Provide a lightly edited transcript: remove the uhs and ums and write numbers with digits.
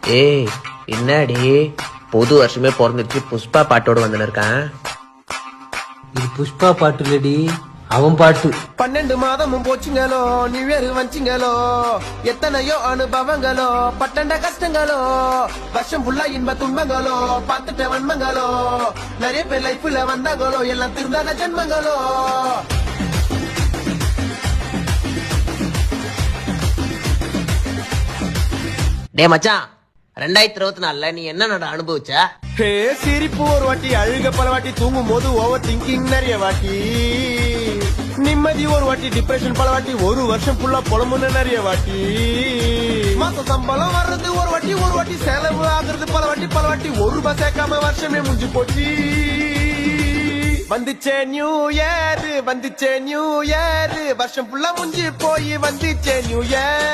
ஏய் என்னடி புது வருஷமே பிறந்துச்சு புஷ்பா பாட்டோட வந்து இருக்கான். இது புஷ்பா பாட்டு இல்லடி, அவன் பாட்டு. 12 மாதமும் போச்சுங்களோ, நியூ இயர் வந்துச்சுங்களோ, எத்தனையோ அனுபவங்களோ, பட்டண்ட கஷ்டங்களோ, வருஷம் ஃபுல்லா இன்ப துன்பங்களோ, பார்த்துட்ட வன்மங்களோ, நிறைய பேர் லைஃப்ல வந்தாங்களோ, எல்லாம் திருந்தாத ஜென்மங்களோ. டே மச்சான், 2024 நீ என்ன அனுபவிச்ச? சிரிப்பு ஒரு வாட்டி, அழுக பல வாட்டி, தூங்கும் போது ஓவர் திங்கிங் நிறைய வாட்டி, நிம்மதி ஒரு வாட்டி, டிப்ரெஷன் பல வாட்டி, ஒரு வருஷம் ஃபுல்லா புலம்புன்னு நிறைய வாட்டி, மாச சம்பளம் வர்றது ஒரு வாட்டி செலவு ஆகுறது பல வாட்டி, ஒரு ரூபாய் சேர்க்காம வருஷமே முடிஞ்சு போச்சு. வந்துச்சே நியூ இயர், வருஷம் ஃபுல்லா முடிஞ்சு போய் வந்துச்சே நியூ இயர்.